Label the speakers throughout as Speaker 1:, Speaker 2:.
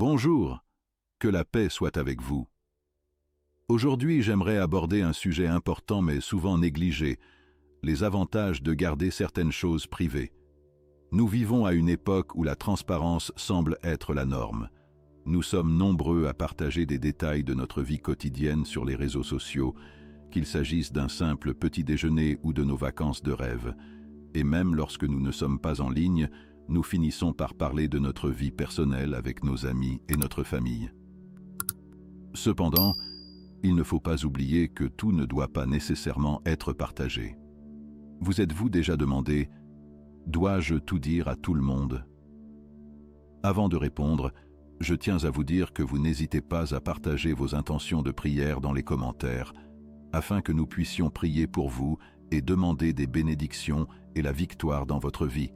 Speaker 1: Bonjour, que la paix soit avec vous. Aujourd'hui, j'aimerais aborder un sujet important mais souvent négligé, les avantages de garder certaines choses privées. Nous vivons à une époque où la transparence semble être la norme. Nous sommes nombreux à partager des détails de notre vie quotidienne sur les réseaux sociaux, qu'il s'agisse d'un simple petit déjeuner ou de nos vacances de rêve. Et même lorsque nous ne sommes pas en ligne, nous finissons par parler de notre vie personnelle avec nos amis et notre famille. Cependant, il ne faut pas oublier que tout ne doit pas nécessairement être partagé. Vous êtes-vous déjà demandé « Dois-je tout dire à tout le monde ?» Avant de répondre, je tiens à vous dire que vous n'hésitez pas à partager vos intentions de prière dans les commentaires, afin que nous puissions prier pour vous et demander des bénédictions et la victoire dans votre vie.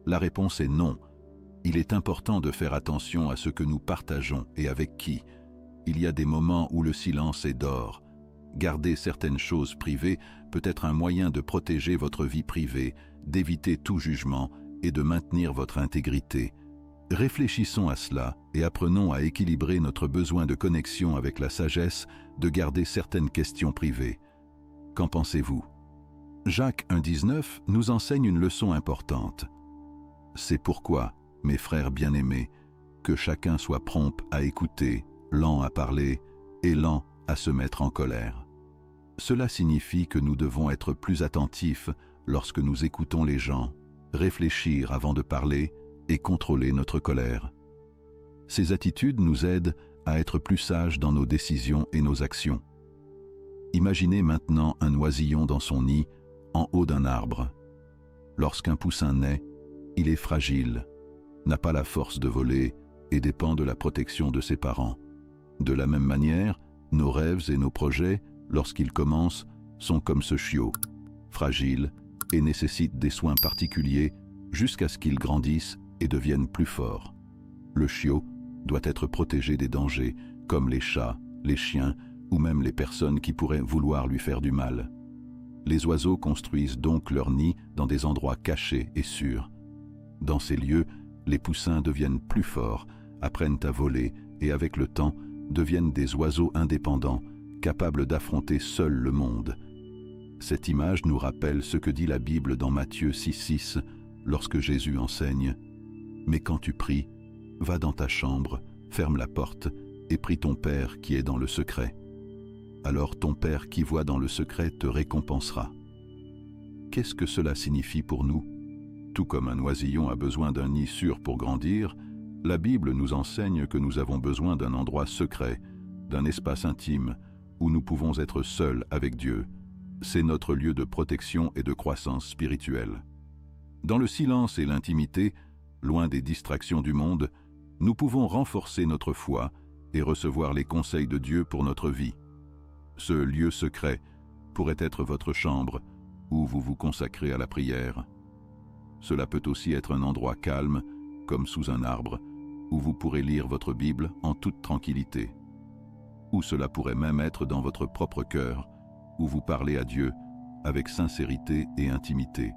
Speaker 1: La réponse est non. Il est important de faire attention à ce que nous partageons et avec qui. Il y a des moments où le silence est d'or. Garder certaines choses privées peut être un moyen de protéger votre vie privée, d'éviter tout jugement et de maintenir votre intégrité. Réfléchissons à cela et apprenons à équilibrer notre besoin de connexion avec la sagesse de garder certaines questions privées. Qu'en pensez-vous? Jacques 1,19 nous enseigne une leçon importante. C'est pourquoi, mes frères bien-aimés, que chacun soit prompt à écouter, lent à parler et lent à se mettre en colère. Cela signifie que nous devons être plus attentifs lorsque nous écoutons les gens, réfléchir avant de parler et contrôler notre colère. Ces attitudes nous aident à être plus sages dans nos décisions et nos actions. Imaginez maintenant un oisillon dans son nid, en haut d'un arbre. Lorsqu'un poussin naît, il est fragile, n'a pas la force de voler et dépend de la protection de ses parents. De la même manière, nos rêves et nos projets, lorsqu'ils commencent, sont comme ce chiot, fragiles et nécessitent des soins particuliers jusqu'à ce qu'ils grandissent et deviennent plus forts. Le chiot doit être protégé des dangers, comme les chats, les chiens ou même les personnes qui pourraient vouloir lui faire du mal. Les oiseaux construisent donc leur nid dans des endroits cachés et sûrs. Dans ces lieux, les poussins deviennent plus forts, apprennent à voler et avec le temps, deviennent des oiseaux indépendants, capables d'affronter seuls le monde. Cette image nous rappelle ce que dit la Bible dans Matthieu 6,6, lorsque Jésus enseigne « Mais quand tu pries, va dans ta chambre, ferme la porte et prie ton Père qui est dans le secret. Alors ton Père qui voit dans le secret te récompensera. » Qu'est-ce que cela signifie pour nous? Tout comme un oisillon a besoin d'un nid sûr pour grandir, la Bible nous enseigne que nous avons besoin d'un endroit secret, d'un espace intime, où nous pouvons être seuls avec Dieu. C'est notre lieu de protection et de croissance spirituelle. Dans le silence et l'intimité, loin des distractions du monde, nous pouvons renforcer notre foi et recevoir les conseils de Dieu pour notre vie. Ce lieu secret pourrait être votre chambre, où vous vous consacrez à la prière. Cela peut aussi être un endroit calme, comme sous un arbre, où vous pourrez lire votre Bible en toute tranquillité. Ou cela pourrait même être dans votre propre cœur, où vous parlez à Dieu avec sincérité et intimité.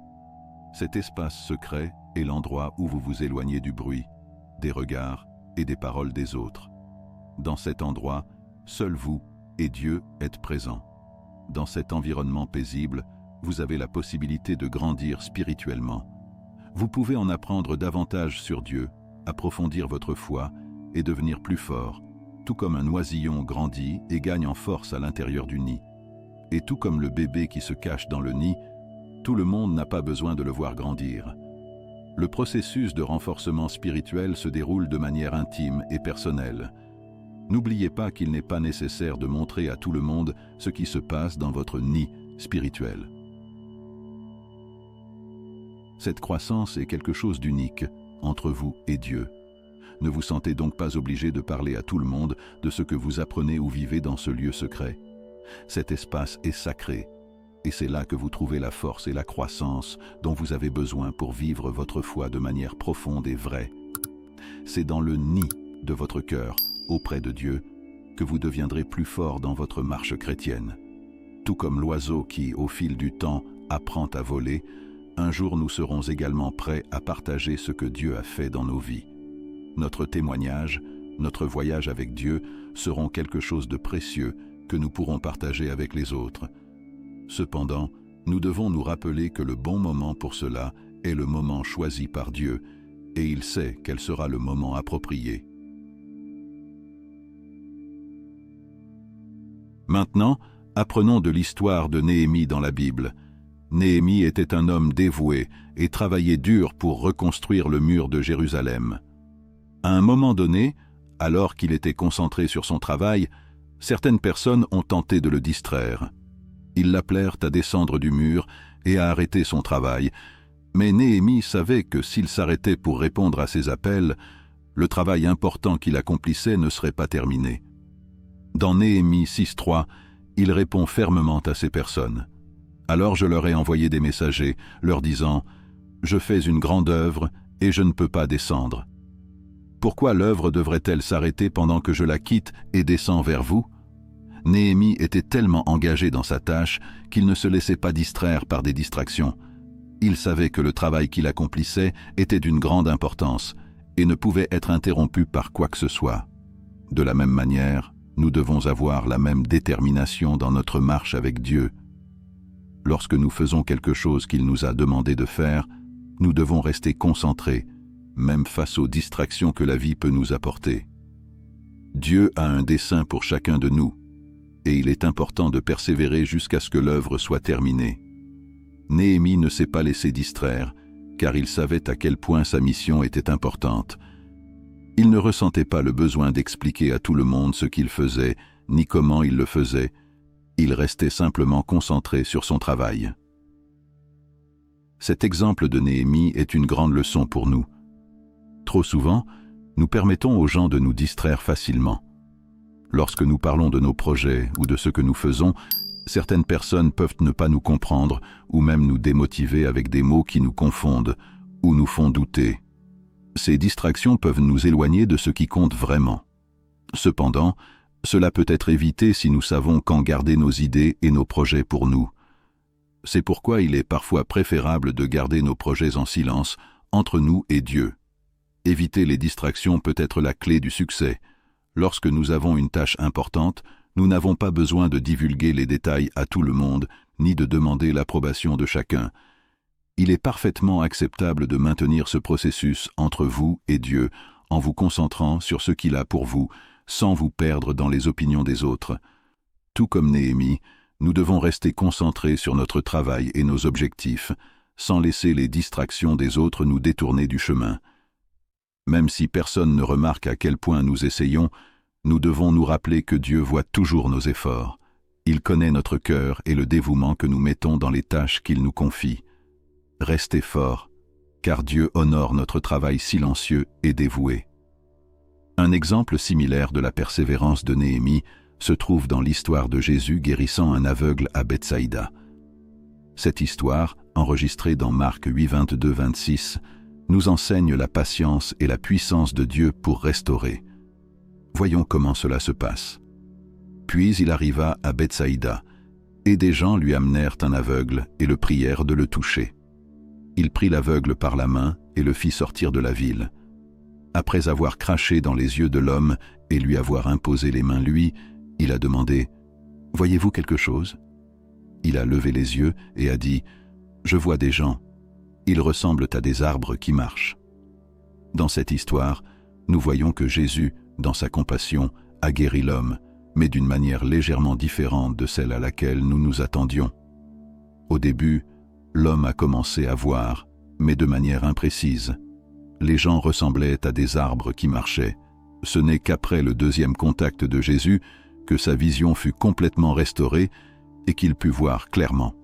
Speaker 1: Cet espace secret est l'endroit où vous vous éloignez du bruit, des regards et des paroles des autres. Dans cet endroit, seul vous et Dieu êtes présents. Dans cet environnement paisible, vous avez la possibilité de grandir spirituellement. Vous pouvez en apprendre davantage sur Dieu, approfondir votre foi et devenir plus fort, tout comme un oisillon grandit et gagne en force à l'intérieur du nid. Et tout comme le bébé qui se cache dans le nid, tout le monde n'a pas besoin de le voir grandir. Le processus de renforcement spirituel se déroule de manière intime et personnelle. N'oubliez pas qu'il n'est pas nécessaire de montrer à tout le monde ce qui se passe dans votre nid spirituel. Cette croissance est quelque chose d'unique entre vous et Dieu. Ne vous sentez donc pas obligé de parler à tout le monde de ce que vous apprenez ou vivez dans ce lieu secret. Cet espace est sacré, et c'est là que vous trouvez la force et la croissance dont vous avez besoin pour vivre votre foi de manière profonde et vraie. C'est dans le nid de votre cœur, auprès de Dieu, que vous deviendrez plus fort dans votre marche chrétienne. Tout comme l'oiseau qui, au fil du temps, apprend à voler, un jour nous serons également prêts à partager ce que Dieu a fait dans nos vies. Notre témoignage notre voyage avec Dieu seront quelque chose de précieux que nous pourrons partager avec les autres. Cependant, nous devons nous rappeler que le bon moment pour cela est le moment choisi par Dieu, et il sait quel sera le moment approprié. Maintenant, apprenons de l'histoire de Néhémie dans la Bible. Néhémie était un homme dévoué et travaillait dur pour reconstruire le mur de Jérusalem. À un moment donné, alors qu'il était concentré sur son travail, certaines personnes ont tenté de le distraire. Ils l'appelèrent à descendre du mur et à arrêter son travail, mais Néhémie savait que s'il s'arrêtait pour répondre à ces appels, le travail important qu'il accomplissait ne serait pas terminé. Dans Néhémie 6.3, il répond fermement à ces personnes. « Alors je leur ai envoyé des messagers, leur disant « Je fais une grande œuvre et je ne peux pas descendre. Pourquoi l'œuvre devrait-elle s'arrêter pendant que je la quitte et descends vers vous ?» Néhémie était tellement engagé dans sa tâche qu'il ne se laissait pas distraire par des distractions. Il savait que le travail qu'il accomplissait était d'une grande importance et ne pouvait être interrompu par quoi que ce soit. De la même manière, nous devons avoir la même détermination dans notre marche avec Dieu. Lorsque nous faisons quelque chose qu'il nous a demandé de faire, nous devons rester concentrés, même face aux distractions que la vie peut nous apporter. Dieu a un dessein pour chacun de nous, et il est important de persévérer jusqu'à ce que l'œuvre soit terminée. Néhémie ne s'est pas laissé distraire, car il savait à quel point sa mission était importante. Il ne ressentait pas le besoin d'expliquer à tout le monde ce qu'il faisait, ni comment il le faisait. Il restait simplement concentré sur son travail. Cet exemple de Néhémie est une grande leçon pour nous. Trop souvent, nous permettons aux gens de nous distraire facilement. Lorsque nous parlons de nos projets ou de ce que nous faisons, certaines personnes peuvent ne pas nous comprendre ou même nous démotiver avec des mots qui nous confondent ou nous font douter. Ces distractions peuvent nous éloigner de ce qui compte vraiment. Cependant, cela peut être évité si nous savons quand garder nos idées et nos projets pour nous. C'est pourquoi il est parfois préférable de garder nos projets en silence, entre nous et Dieu. Éviter les distractions peut être la clé du succès. Lorsque nous avons une tâche importante, nous n'avons pas besoin de divulguer les détails à tout le monde, ni de demander l'approbation de chacun. Il est parfaitement acceptable de maintenir ce processus entre vous et Dieu, en vous concentrant sur ce qu'il a pour vous, sans vous perdre dans les opinions des autres. Tout comme Néhémie, nous devons rester concentrés sur notre travail et nos objectifs, sans laisser les distractions des autres nous détourner du chemin. Même si personne ne remarque à quel point nous essayons, nous devons nous rappeler que Dieu voit toujours nos efforts. Il connaît notre cœur et le dévouement que nous mettons dans les tâches qu'il nous confie. Restez forts, car Dieu honore notre travail silencieux et dévoué. Un exemple similaire de la persévérance de Néhémie se trouve dans l'histoire de Jésus guérissant un aveugle à Bethsaïda. Cette histoire, enregistrée dans Marc 8, 22-26, nous enseigne la patience et la puissance de Dieu pour restaurer. Voyons comment cela se passe. Puis il arriva à Bethsaïda, et des gens lui amenèrent un aveugle et le prièrent de le toucher. Il prit l'aveugle par la main et le fit sortir de la ville. Après avoir craché dans les yeux de l'homme et lui avoir imposé les mains lui, il a demandé « Voyez-vous quelque chose ?» Il a levé les yeux et a dit « Je vois des gens. Ils ressemblent à des arbres qui marchent. » Dans cette histoire, nous voyons que Jésus, dans sa compassion, a guéri l'homme, mais d'une manière légèrement différente de celle à laquelle nous nous attendions. Au début, l'homme a commencé à voir, mais de manière imprécise. Les gens ressemblaient à des arbres qui marchaient. Ce n'est qu'après le deuxième contact de Jésus que sa vision fut complètement restaurée et qu'il put voir clairement.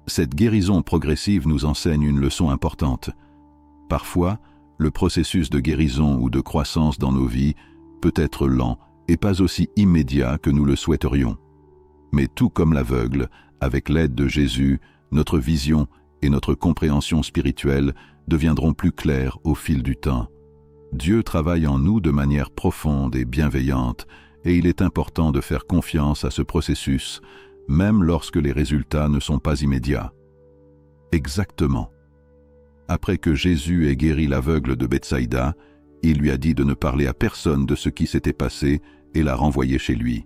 Speaker 1: Cette guérison progressive nous enseigne une leçon importante. Parfois, le processus de guérison ou de croissance dans nos vies peut être lent et pas aussi immédiat que nous le souhaiterions. Mais tout comme l'aveugle, avec l'aide de Jésus, notre vision et notre compréhension spirituelle deviendront plus claires au fil du temps. Dieu travaille en nous de manière profonde et bienveillante, et il est important de faire confiance à ce processus, même lorsque les résultats ne sont pas immédiats. Exactement. Après que Jésus ait guéri l'aveugle de Bethsaïda, Il lui a dit de ne parler à personne de ce qui s'était passé et l'a renvoyé chez lui.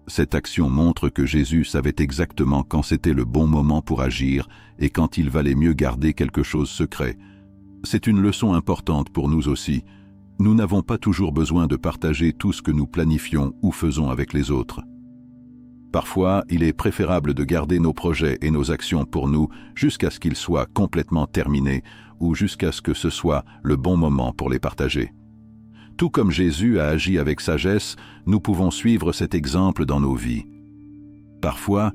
Speaker 1: Cette action montre que Jésus savait exactement quand c'était le bon moment pour agir et quand il valait mieux garder quelque chose secret. C'est une leçon importante pour nous aussi. Nous n'avons pas toujours besoin de partager tout ce que nous planifions ou faisons avec les autres. Parfois, il est préférable de garder nos projets et nos actions pour nous jusqu'à ce qu'ils soient complètement terminés ou jusqu'à ce que ce soit le bon moment pour les partager. Tout comme Jésus a agi avec sagesse, nous pouvons suivre cet exemple dans nos vies. Parfois,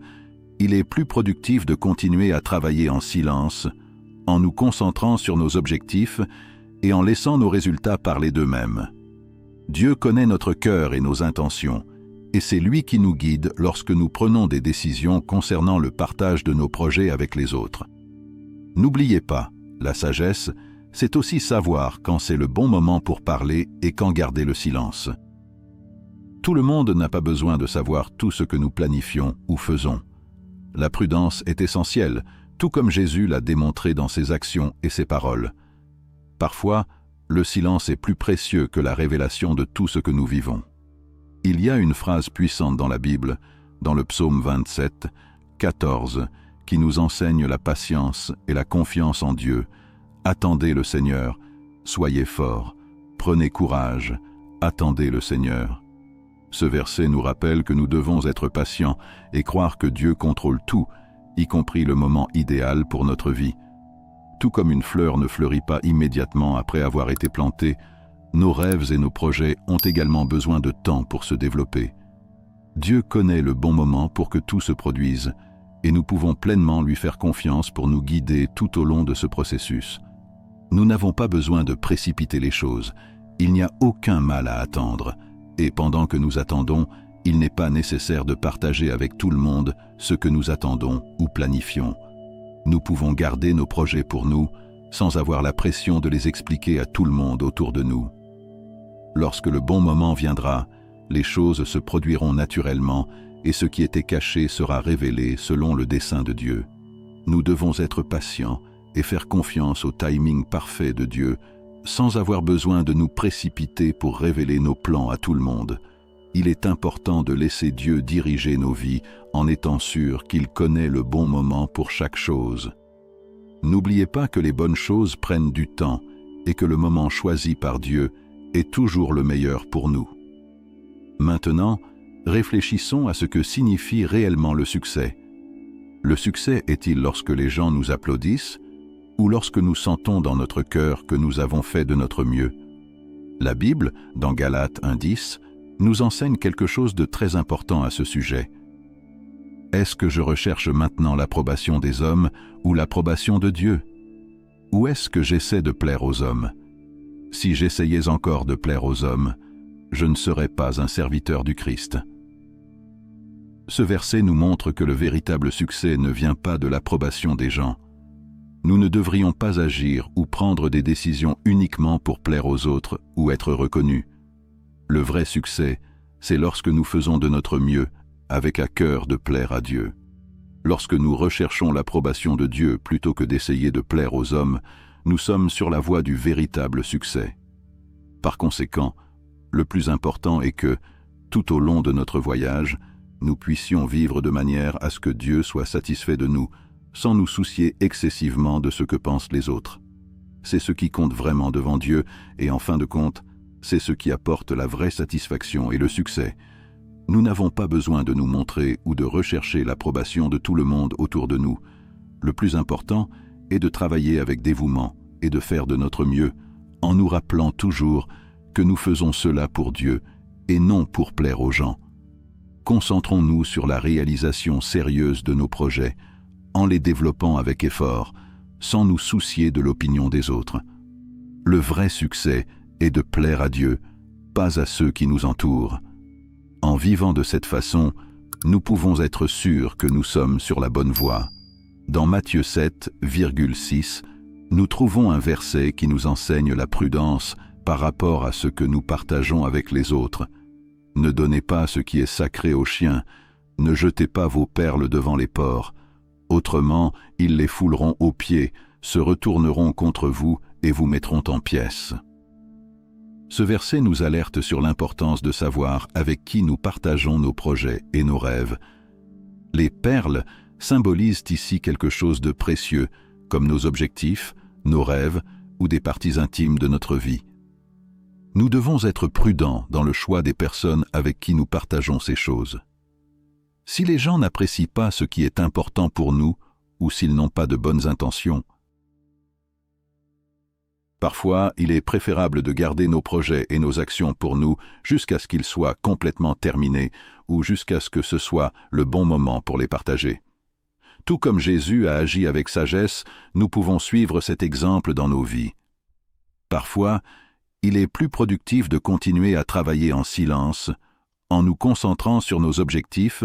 Speaker 1: il est plus productif de continuer à travailler en silence, en nous concentrant sur nos objectifs et en laissant nos résultats parler d'eux-mêmes. Dieu connaît notre cœur et nos intentions, et c'est lui qui nous guide lorsque nous prenons des décisions concernant le partage de nos projets avec les autres. N'oubliez pas, la sagesse, c'est aussi savoir quand c'est le bon moment pour parler et quand garder le silence. Tout le monde n'a pas besoin de savoir tout ce que nous planifions ou faisons. La prudence est essentielle, tout comme Jésus l'a démontré dans ses actions et ses paroles. Parfois, le silence est plus précieux que la révélation de tout ce que nous vivons. Il y a une phrase puissante dans la Bible, dans le psaume 27, 14, qui nous enseigne la patience et la confiance en Dieu. Attendez le Seigneur, soyez forts, prenez courage, attendez le Seigneur. Ce verset nous rappelle que nous devons être patients et croire que Dieu contrôle tout, y compris le moment idéal pour notre vie. Tout comme une fleur ne fleurit pas immédiatement après avoir été plantée, nos rêves et nos projets ont également besoin de temps pour se développer. Dieu connaît le bon moment pour que tout se produise, et nous pouvons pleinement lui faire confiance pour nous guider tout au long de ce processus. Nous n'avons pas besoin de précipiter les choses, il n'y a aucun mal à attendre, et pendant que nous attendons, il n'est pas nécessaire de partager avec tout le monde ce que nous attendons ou planifions. Nous pouvons garder nos projets pour nous, sans avoir la pression de les expliquer à tout le monde autour de nous. Lorsque le bon moment viendra, les choses se produiront naturellement et ce qui était caché sera révélé selon le dessein de Dieu. Nous devons être patients et faire confiance au timing parfait de Dieu, sans avoir besoin de nous précipiter pour révéler nos plans à tout le monde. Il est important de laisser Dieu diriger nos vies en étant sûr qu'il connaît le bon moment pour chaque chose. N'oubliez pas que les bonnes choses prennent du temps et que le moment choisi par Dieu est toujours le meilleur pour nous. Maintenant, réfléchissons à ce que signifie réellement le succès. Le succès est-il lorsque les gens nous applaudissent ou lorsque nous sentons dans notre cœur que nous avons fait de notre mieux? La Bible, dans Galates 1:10, nous enseigne quelque chose de très important à ce sujet. Est-ce que je recherche maintenant l'approbation des hommes ou l'approbation de Dieu? Ou est-ce que j'essaie de plaire aux hommes? Si j'essayais encore de plaire aux hommes, je ne serais pas un serviteur du Christ. Ce verset nous montre que le véritable succès ne vient pas de l'approbation des gens. Nous ne devrions pas agir ou prendre des décisions uniquement pour plaire aux autres ou être reconnus. Le vrai succès, c'est lorsque nous faisons de notre mieux, avec à cœur de plaire à Dieu. Lorsque nous recherchons l'approbation de Dieu plutôt que d'essayer de plaire aux hommes, nous sommes sur la voie du véritable succès. Par conséquent, le plus important est que, tout au long de notre voyage, nous puissions vivre de manière à ce que Dieu soit satisfait de nous, sans nous soucier excessivement de ce que pensent les autres. C'est ce qui compte vraiment devant Dieu, et en fin de compte, c'est ce qui apporte la vraie satisfaction et le succès. Nous n'avons pas besoin de nous montrer ou de rechercher l'approbation de tout le monde autour de nous. Le plus important est de travailler avec dévouement et de faire de notre mieux, en nous rappelant toujours que nous faisons cela pour Dieu et non pour plaire aux gens. Concentrons-nous sur la réalisation sérieuse de nos projets, en les développant avec effort, sans nous soucier de l'opinion des autres. Le vrai succès est de plaire à Dieu, pas à ceux qui nous entourent. En vivant de cette façon, nous pouvons être sûrs que nous sommes sur la bonne voie. Dans Matthieu 7,6, nous trouvons un verset qui nous enseigne la prudence par rapport à ce que nous partageons avec les autres. Ne donnez pas ce qui est sacré aux chiens, ne jetez pas vos perles devant les porcs. Autrement, ils les fouleront aux pieds, se retourneront contre vous et vous mettront en pièces. Ce verset nous alerte sur l'importance de savoir avec qui nous partageons nos projets et nos rêves. Les perles symbolisent ici quelque chose de précieux, comme nos objectifs, nos rêves ou des parties intimes de notre vie. Nous devons être prudents dans le choix des personnes avec qui nous partageons ces choses. Si les gens n'apprécient pas ce qui est important pour nous, ou s'ils n'ont pas de bonnes intentions, parfois, il est préférable de garder nos projets et nos actions pour nous jusqu'à ce qu'ils soient complètement terminés ou jusqu'à ce que ce soit le bon moment pour les partager. Tout comme Jésus a agi avec sagesse, nous pouvons suivre cet exemple dans nos vies. Parfois, il est plus productif de continuer à travailler en silence, en nous concentrant sur nos objectifs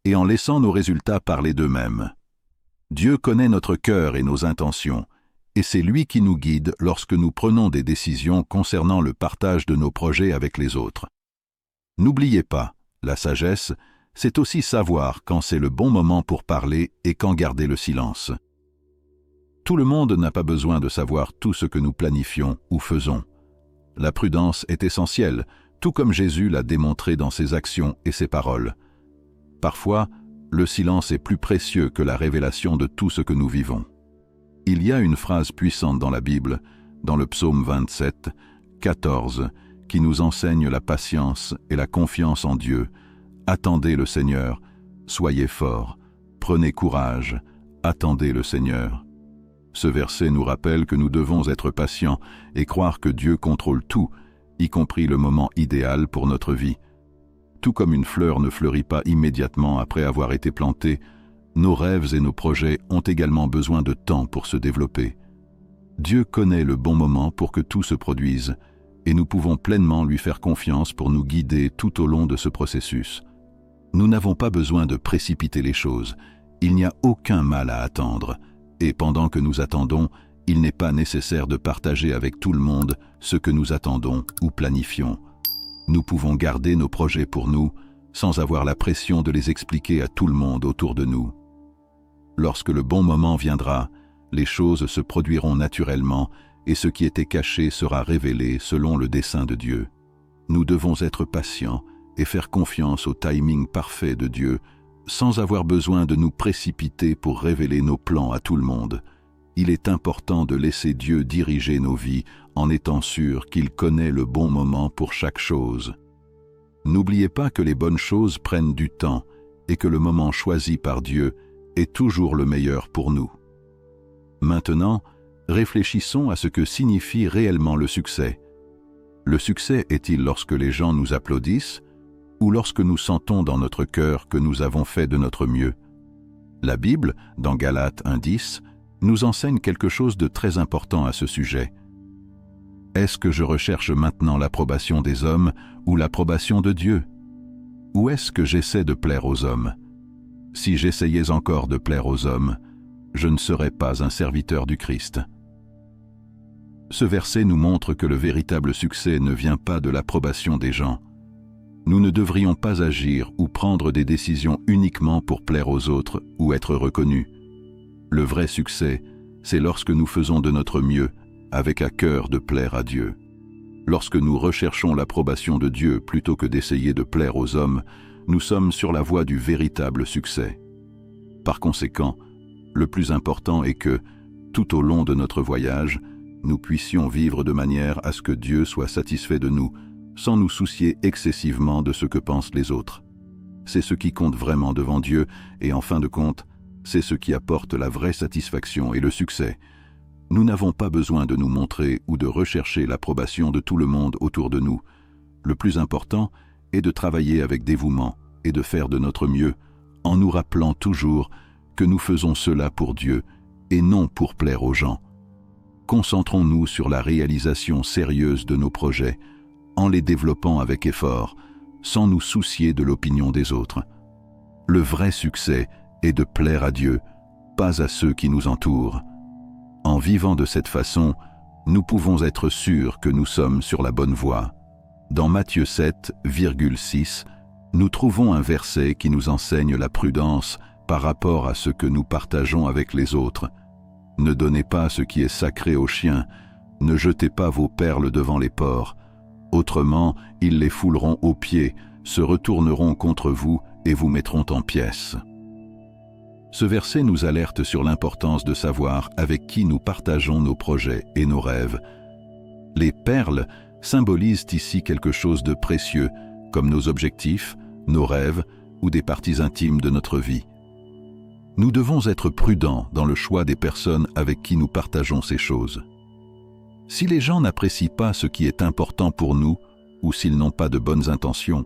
Speaker 1: et en laissant nos résultats parler d'eux-mêmes. Dieu connaît notre cœur et nos intentions, et c'est lui qui nous guide lorsque nous prenons des décisions concernant le partage de nos projets avec les autres. N'oubliez pas, la sagesse, c'est aussi savoir quand c'est le bon moment pour parler et quand garder le silence. Tout le monde n'a pas besoin de savoir tout ce que nous planifions ou faisons. La prudence est essentielle, tout comme Jésus l'a démontré dans ses actions et ses paroles. Parfois, le silence est plus précieux que la révélation de tout ce que nous vivons. Il y a une phrase puissante dans la Bible, dans le psaume 27, 14, qui nous enseigne la patience et la confiance en Dieu. Attendez le Seigneur, soyez forts, prenez courage, attendez le Seigneur. Ce verset nous rappelle que nous devons être patients et croire que Dieu contrôle tout, y compris le moment idéal pour notre vie. Tout comme une fleur ne fleurit pas immédiatement après avoir été plantée, nos rêves et nos projets ont également besoin de temps pour se développer. Dieu connaît le bon moment pour que tout se produise, et nous pouvons pleinement lui faire confiance pour nous guider tout au long de ce processus. Nous n'avons pas besoin de précipiter les choses, il n'y a aucun mal à attendre, et pendant que nous attendons, il n'est pas nécessaire de partager avec tout le monde ce que nous attendons ou planifions. Nous pouvons garder nos projets pour nous, sans avoir la pression de les expliquer à tout le monde autour de nous. Lorsque le bon moment viendra, les choses se produiront naturellement et ce qui était caché sera révélé selon le dessein de Dieu. Nous devons être patients et faire confiance au timing parfait de Dieu, sans avoir besoin de nous précipiter pour révéler nos plans à tout le monde. Il est important de laisser Dieu diriger nos vies en étant sûr qu'il connaît le bon moment pour chaque chose. N'oubliez pas que les bonnes choses prennent du temps et que le moment choisi par Dieu est toujours le meilleur pour nous. Maintenant, réfléchissons à ce que signifie réellement le succès. Le succès est-il lorsque les gens nous applaudissent ou lorsque nous sentons dans notre cœur que nous avons fait de notre mieux? La Bible, dans Galates 1:10, nous enseigne quelque chose de très important à ce sujet. Est-ce que je recherche maintenant l'approbation des hommes ou l'approbation de Dieu? Ou est-ce que j'essaie de plaire aux hommes? Si j'essayais encore de plaire aux hommes, je ne serais pas un serviteur du Christ. Ce verset nous montre que le véritable succès ne vient pas de l'approbation des gens. Nous ne devrions pas agir ou prendre des décisions uniquement pour plaire aux autres ou être reconnus. Le vrai succès, c'est lorsque nous faisons de notre mieux, avec à cœur de plaire à Dieu. Lorsque nous recherchons l'approbation de Dieu plutôt que d'essayer de plaire aux hommes, nous sommes sur la voie du véritable succès. Par conséquent, le plus important est que, tout au long de notre voyage, nous puissions vivre de manière à ce que Dieu soit satisfait de nous, sans nous soucier excessivement de ce que pensent les autres. C'est ce qui compte vraiment devant Dieu, et en fin de compte, c'est ce qui apporte la vraie satisfaction et le succès. Nous n'avons pas besoin de nous montrer ou de rechercher l'approbation de tout le monde autour de nous. Le plus important est de travailler avec dévouement et de faire de notre mieux, en nous rappelant toujours que nous faisons cela pour Dieu et non pour plaire aux gens. Concentrons-nous sur la réalisation sérieuse de nos projets, en les développant avec effort, sans nous soucier de l'opinion des autres. Le vrai succès est de plaire à Dieu, pas à ceux qui nous entourent. En vivant de cette façon, nous pouvons être sûrs que nous sommes sur la bonne voie. Dans Matthieu 7,6, nous trouvons un verset qui nous enseigne la prudence par rapport à ce que nous partageons avec les autres. Ne donnez pas ce qui est sacré aux chiens, ne jetez pas vos perles devant les porcs. Autrement, ils les fouleront aux pieds, se retourneront contre vous et vous mettront en pièces. Ce verset nous alerte sur l'importance de savoir avec qui nous partageons nos projets et nos rêves. Les perles symbolisent ici quelque chose de précieux, comme nos objectifs, nos rêves ou des parties intimes de notre vie. Nous devons être prudents dans le choix des personnes avec qui nous partageons ces choses. Si les gens n'apprécient pas ce qui est important pour nous, ou s'ils n'ont pas de bonnes intentions,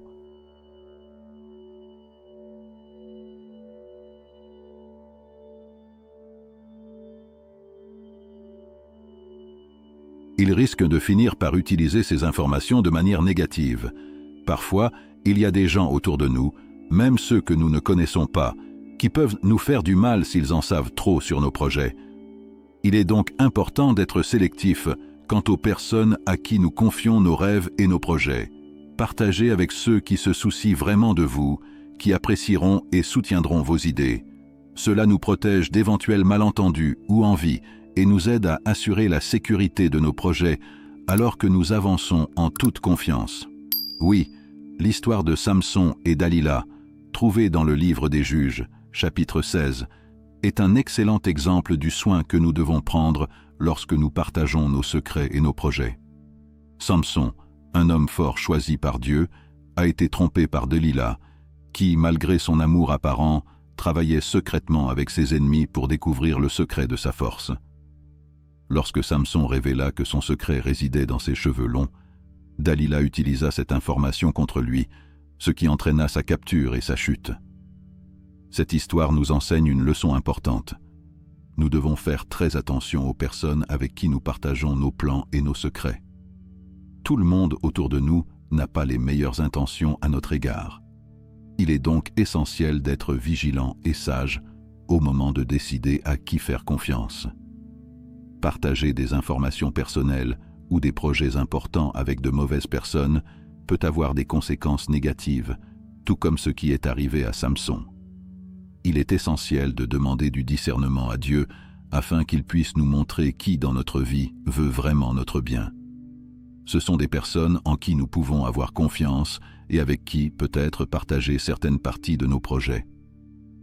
Speaker 1: ils risquent de finir par utiliser ces informations de manière négative. Parfois, il y a des gens autour de nous, même ceux que nous ne connaissons pas, qui peuvent nous faire du mal s'ils en savent trop sur nos projets. Il est donc important d'être sélectif quant aux personnes à qui nous confions nos rêves et nos projets. Partagez avec ceux qui se soucient vraiment de vous, qui apprécieront et soutiendront vos idées. Cela nous protège d'éventuels malentendus ou envies et nous aide à assurer la sécurité de nos projets alors que nous avançons en toute confiance. Oui, l'histoire de Samson et Dalila, trouvée dans le livre des Juges, chapitre 16, est un excellent exemple du soin que nous devons prendre lorsque nous partageons nos secrets et nos projets. Samson, un homme fort choisi par Dieu, a été trompé par Dalila, qui, malgré son amour apparent, travaillait secrètement avec ses ennemis pour découvrir le secret de sa force. Lorsque Samson révéla que son secret résidait dans ses cheveux longs, Dalila utilisa cette information contre lui, ce qui entraîna sa capture et sa chute. Cette histoire nous enseigne une leçon importante. Nous devons faire très attention aux personnes avec qui nous partageons nos plans et nos secrets. Tout le monde autour de nous n'a pas les meilleures intentions à notre égard. Il est donc essentiel d'être vigilant et sage au moment de décider à qui faire confiance. Partager des informations personnelles ou des projets importants avec de mauvaises personnes peut avoir des conséquences négatives, tout comme ce qui est arrivé à Samson. Il est essentiel de demander du discernement à Dieu afin qu'il puisse nous montrer qui dans notre vie veut vraiment notre bien. Ce sont des personnes en qui nous pouvons avoir confiance et avec qui peut-être partager certaines parties de nos projets.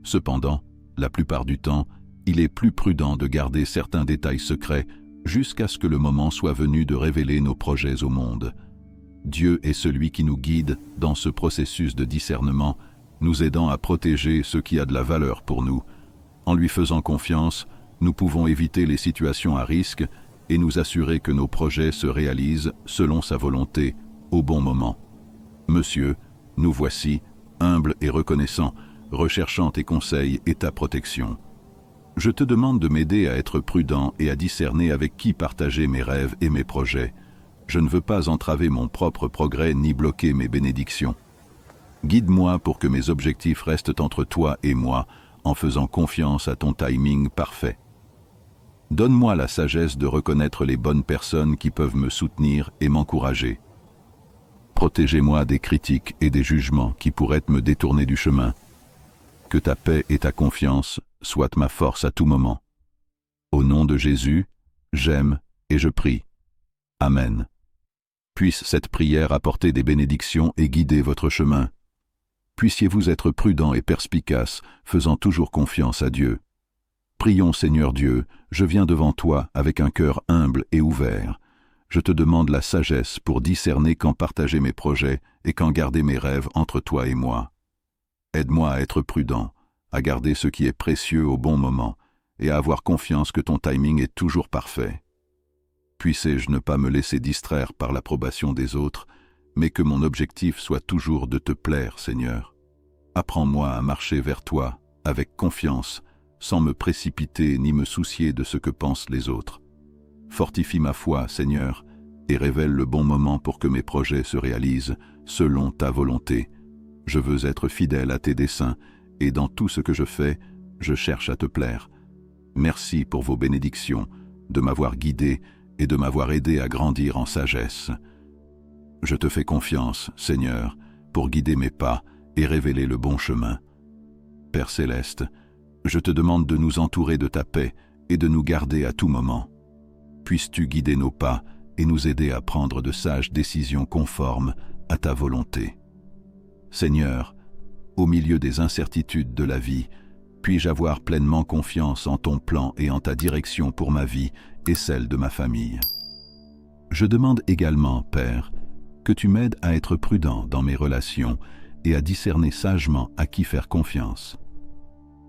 Speaker 1: Cependant, la plupart du temps, il est plus prudent de garder certains détails secrets jusqu'à ce que le moment soit venu de révéler nos projets au monde. Dieu est celui qui nous guide dans ce processus de discernement, nous aidant à protéger ce qui a de la valeur pour nous. En lui faisant confiance, nous pouvons éviter les situations à risque et nous assurer que nos projets se réalisent selon sa volonté, au bon moment. Monsieur, nous voici, humbles et reconnaissants, recherchant tes conseils et ta protection. Je te demande de m'aider à être prudent et à discerner avec qui partager mes rêves et mes projets. Je ne veux pas entraver mon propre progrès ni bloquer mes bénédictions. Guide-moi pour que mes objectifs restent entre toi et moi, en faisant confiance à ton timing parfait. Donne-moi la sagesse de reconnaître les bonnes personnes qui peuvent me soutenir et m'encourager. Protégez-moi des critiques et des jugements qui pourraient me détourner du chemin. Que ta paix et ta confiance soient ma force à tout moment. Au nom de Jésus, j'aime et je prie. Amen. Puisse cette prière apporter des bénédictions et guider votre chemin. Puissiez-vous être prudent et perspicace, faisant toujours confiance à Dieu. Prions, Seigneur Dieu, je viens devant toi avec un cœur humble et ouvert. Je te demande la sagesse pour discerner quand partager mes projets et quand garder mes rêves entre toi et moi. Aide-moi à être prudent, à garder ce qui est précieux au bon moment et à avoir confiance que ton timing est toujours parfait. Puissé-je ne pas me laisser distraire par l'approbation des autres, mais que mon objectif soit toujours de te plaire, Seigneur. Apprends-moi à marcher vers toi avec confiance, sans me précipiter ni me soucier de ce que pensent les autres. Fortifie ma foi, Seigneur, et révèle le bon moment pour que mes projets se réalisent selon ta volonté. Je veux être fidèle à tes desseins, et dans tout ce que je fais, je cherche à te plaire. Merci pour vos bénédictions, de m'avoir guidé et de m'avoir aidé à grandir en sagesse. Je te fais confiance, Seigneur, pour guider mes pas et révéler le bon chemin. Père céleste, je te demande de nous entourer de ta paix et de nous garder à tout moment. Puisses-tu guider nos pas et nous aider à prendre de sages décisions conformes à ta volonté. Seigneur, au milieu des incertitudes de la vie, puis-je avoir pleinement confiance en ton plan et en ta direction pour ma vie et celle de ma famille. Je demande également, Père, que tu m'aides à être prudent dans mes relations et à discerner sagement à qui faire confiance.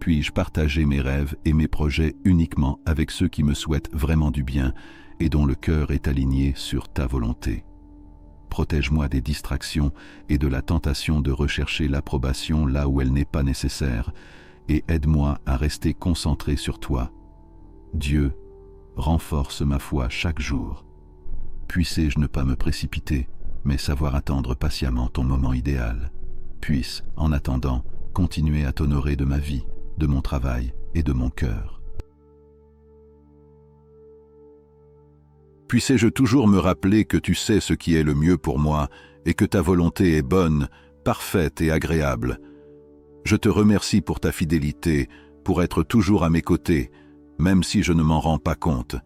Speaker 1: Puis-je partager mes rêves et mes projets uniquement avec ceux qui me souhaitent vraiment du bien et dont le cœur est aligné sur ta volonté. Protège-moi des distractions et de la tentation de rechercher l'approbation là où elle n'est pas nécessaire, et aide-moi à rester concentré sur toi. Dieu, renforce ma foi chaque jour. Puisse-je ne pas me précipiter, mais savoir attendre patiemment ton moment idéal. Puisse, en attendant, continuer à t'honorer de ma vie, de mon travail et de mon cœur. Puisse-je toujours me rappeler que tu sais ce qui est le mieux pour moi et que ta volonté est bonne, parfaite et agréable. Je te remercie pour ta fidélité, pour être toujours à mes côtés, même si je ne m'en rends pas compte.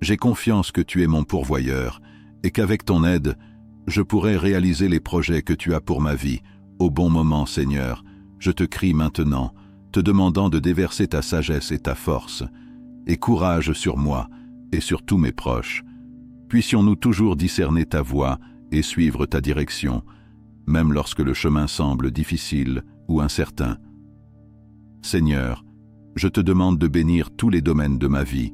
Speaker 1: J'ai confiance que tu es mon pourvoyeur et qu'avec ton aide, je pourrai réaliser les projets que tu as pour ma vie. Au bon moment, Seigneur, je te crie maintenant, te demandant de déverser ta sagesse et ta force, et courage sur moi et sur tous mes proches. Puissions-nous toujours discerner ta voie et suivre ta direction, même lorsque le chemin semble difficile ou incertain. Seigneur, je te demande de bénir tous les domaines de ma vie,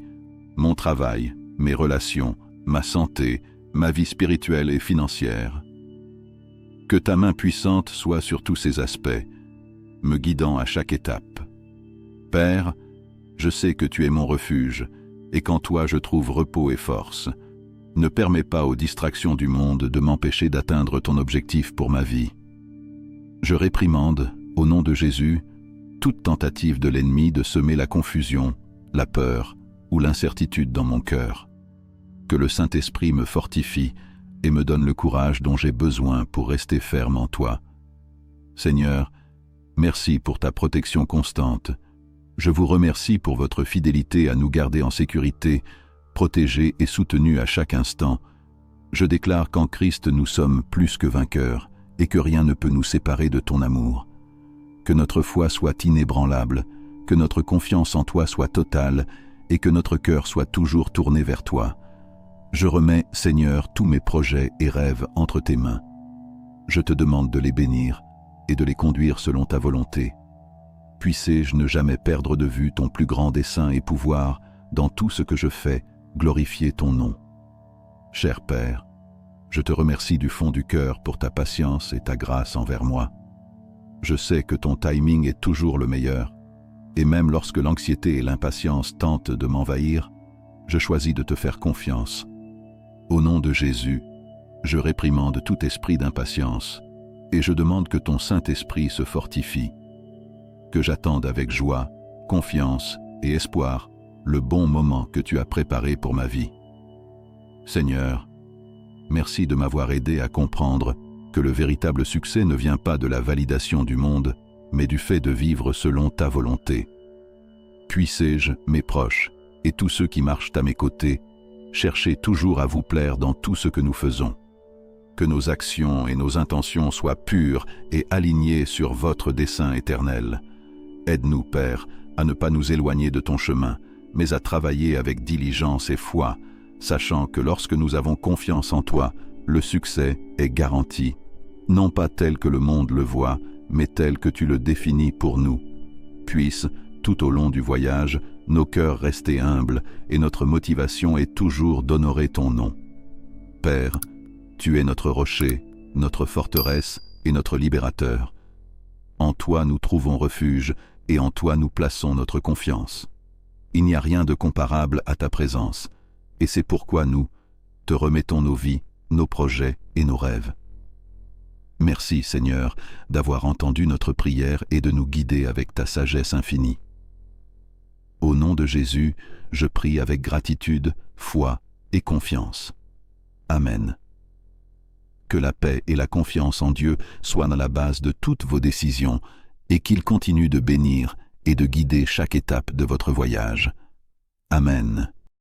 Speaker 1: mon travail, mes relations, ma santé, ma vie spirituelle et financière. Que ta main puissante soit sur tous ces aspects, me guidant à chaque étape. Père, je sais que tu es mon refuge et qu'en toi je trouve repos et force. Ne permets pas aux distractions du monde de m'empêcher d'atteindre ton objectif pour ma vie. Je réprimande, au nom de Jésus, toute tentative de l'ennemi de semer la confusion, la peur ou l'incertitude dans mon cœur. Que le Saint-Esprit me fortifie et me donne le courage dont j'ai besoin pour rester ferme en toi. Seigneur, merci pour ta protection constante. Je vous remercie pour votre fidélité à nous garder en sécurité, protégés et soutenus à chaque instant. Je déclare qu'en Christ nous sommes plus que vainqueurs et que rien ne peut nous séparer de ton amour. Que notre foi soit inébranlable, que notre confiance en toi soit totale et que notre cœur soit toujours tourné vers toi. Je remets, Seigneur, tous mes projets et rêves entre tes mains. Je te demande de les bénir et de les conduire selon ta volonté. Puisse-je ne jamais perdre de vue ton plus grand dessein et pouvoir, dans tout ce que je fais, glorifier ton nom. Cher Père, je te remercie du fond du cœur pour ta patience et ta grâce envers moi. Je sais que ton timing est toujours le meilleur, et même lorsque l'anxiété et l'impatience tentent de m'envahir, je choisis de te faire confiance. Au nom de Jésus, je réprimande tout esprit d'impatience, et je demande que ton Saint-Esprit se fortifie, que j'attende avec joie, confiance et espoir le bon moment que tu as préparé pour ma vie. Seigneur, merci de m'avoir aidé à comprendre que le véritable succès ne vient pas de la validation du monde, mais du fait de vivre selon ta volonté. Puisse-je, mes proches, et tous ceux qui marchent à mes côtés, chercher toujours à vous plaire dans tout ce que nous faisons. Que nos actions et nos intentions soient pures et alignées sur votre dessein éternel. Aide-nous, Père, à ne pas nous éloigner de ton chemin, mais à travailler avec diligence et foi, sachant que lorsque nous avons confiance en toi, le succès est garanti, non pas tel que le monde le voit, mais tel que tu le définis pour nous. Puisse, tout au long du voyage, nos cœurs rester humbles et notre motivation est toujours d'honorer ton nom. Père, tu es notre rocher, notre forteresse et notre libérateur. En toi nous trouvons refuge et en toi nous plaçons notre confiance. Il n'y a rien de comparable à ta présence, et c'est pourquoi nous te remettons nos vies, nos projets et nos rêves. Merci, Seigneur, d'avoir entendu notre prière et de nous guider avec ta sagesse infinie. Au nom de Jésus, je prie avec gratitude, foi et confiance. Amen. Que la paix et la confiance en Dieu soient dans la base de toutes vos décisions et qu'il continue de bénir et de guider chaque étape de votre voyage. Amen.